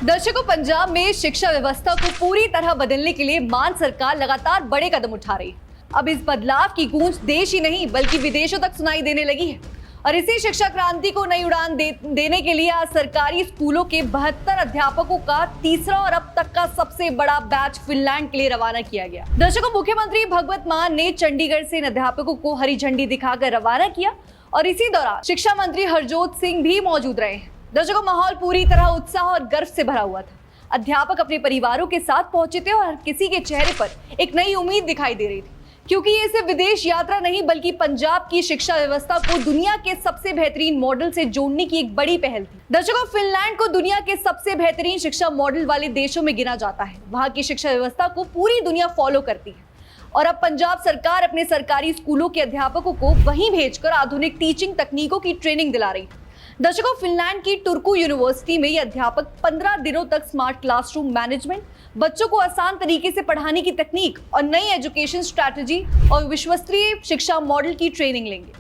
दर्शकों, पंजाब में शिक्षा व्यवस्था को पूरी तरह बदलने के लिए मान सरकार लगातार बड़े कदम उठा रही है। अब इस बदलाव की गूंज देश ही नहीं बल्कि विदेशों तक सुनाई देने लगी है। और इसी शिक्षा क्रांति को नई उड़ान देने के लिए आज सरकारी स्कूलों के 72 अध्यापकों का तीसरा और अब तक का सबसे बड़ा बैच फिनलैंड के लिए रवाना किया गया। दर्शकों, मुख्यमंत्री भगवत मान ने चंडीगढ़ से इन अध्यापकों को हरी झंडी दिखाकर रवाना किया और इसी दौरान शिक्षा मंत्री हरजोत सिंह भी मौजूद रहे हैं। दर्शकों, माहौल पूरी तरह उत्साह और गर्व से भरा हुआ था। अध्यापक अपने परिवारों के साथ पहुंचे थे और हर किसी के चेहरे पर एक नई उम्मीद दिखाई दे रही थी, क्योंकि ये सिर्फ विदेश यात्रा नहीं बल्कि पंजाब की शिक्षा व्यवस्था को दुनिया के सबसे बेहतरीन मॉडल से जोड़ने की एक बड़ी पहल थी। दर्शकों, फिनलैंड को दुनिया के सबसे बेहतरीन शिक्षा मॉडल वाले देशों में गिना जाता है। वहां की शिक्षा व्यवस्था को पूरी दुनिया फॉलो करती है और अब पंजाब सरकार अपने सरकारी स्कूलों के अध्यापकों को वहीं भेजकर आधुनिक टीचिंग तकनीकों की ट्रेनिंग दिला रही है। दर्शकों, फिनलैंड की टुर्कू यूनिवर्सिटी में ये अध्यापक 15 दिनों तक स्मार्ट क्लासरूम मैनेजमेंट, बच्चों को आसान तरीके से पढ़ाने की तकनीक और नई एजुकेशन स्ट्रैटेजी और विश्वस्तरीय शिक्षा मॉडल की ट्रेनिंग लेंगे।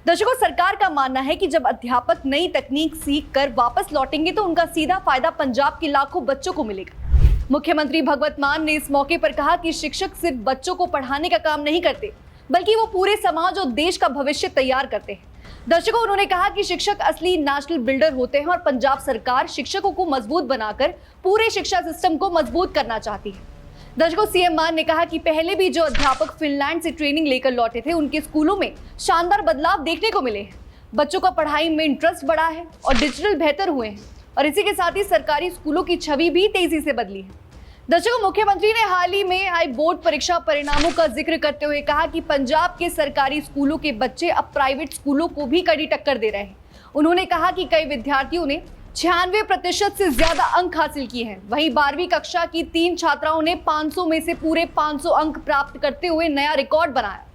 दर्शकों, सरकार का मानना है कि जब अध्यापक नई तकनीक सीख कर वापस लौटेंगे तो उनका सीधा फायदा पंजाब के लाखों बच्चों को मिलेगा। मुख्यमंत्री भगवत मान ने इस मौके पर कहा कि शिक्षक सिर्फ बच्चों को पढ़ाने का काम नहीं करते बल्कि वो पूरे समाज और देश का भविष्य तैयार करते हैं। दर्शकों, उन्होंने कहा कि शिक्षक असली नेशनल बिल्डर होते हैं और पंजाब सरकार शिक्षकों को मजबूत बनाकर पूरे शिक्षा सिस्टम को मजबूत करना चाहती है। दर्शकों, सीएम मान ने कहा कि पहले भी जो अध्यापक फिनलैंड से ट्रेनिंग लेकर लौटे थे उनके स्कूलों में शानदार बदलाव देखने को मिले हैं। बच्चों का पढ़ाई में इंटरेस्ट बढ़ा है और डिजिटल बेहतर हुए हैं और इसी के साथ ही सरकारी स्कूलों की छवि भी तेजी से बदली है। दर्शकों, मुख्यमंत्री ने हाल ही में आई बोर्ड परीक्षा परिणामों का जिक्र करते हुए कहा कि पंजाब के सरकारी स्कूलों के बच्चे अब प्राइवेट स्कूलों को भी कड़ी टक्कर दे रहे हैं। उन्होंने कहा कि कई विद्यार्थियों ने 96% से ज्यादा अंक हासिल किए हैं। वहीं 12वीं कक्षा की 3 छात्राओं ने 500 में से पूरे 500 अंक प्राप्त करते हुए नया रिकॉर्ड बनाया।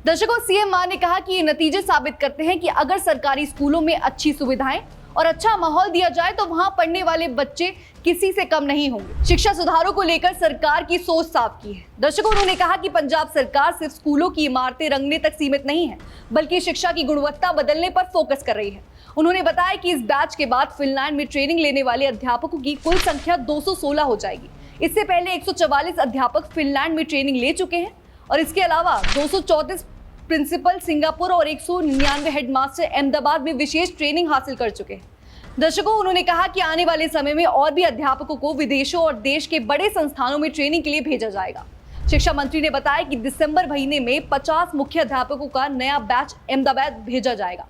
दर्शकों, सीएम मान ने कहा कि ये नतीजे साबित करते हैं कि अगर सरकारी स्कूलों में अच्छी सुविधाएं और अच्छा माहौल दिया जाए तो वहां पढ़ने वाले बच्चे किसी से कम नहीं होंगे। शिक्षा सुधारों को लेकर सरकार की सोच साफ की है। दर्शकों, उन्होंने कहा कि पंजाब सरकार सिर्फ स्कूलों की इमारतें रंगने तक सीमित नहीं है बल्कि शिक्षा की गुणवत्ता बदलने पर फोकस कर रही है। उन्होंने बताया कि इस बैच के बाद फिनलैंड में ट्रेनिंग लेने वाले अध्यापकों की कुल संख्या 216 हो जाएगी। इससे पहले 144 अध्यापक फिनलैंड में ट्रेनिंग ले चुके हैं और इसके अलावा 234 प्रिंसिपल सिंगापुर और 199 हेडमास्टर अहमदाबाद में विशेष ट्रेनिंग हासिल कर चुके हैं। दर्शकों, उन्होंने कहा कि आने वाले समय में और भी अध्यापकों को विदेशों और देश के बड़े संस्थानों में ट्रेनिंग के लिए भेजा जाएगा। शिक्षा मंत्री ने बताया कि दिसंबर महीने में 50 मुख्य अध्यापकों का नया बैच अहमदाबाद भेजा जाएगा।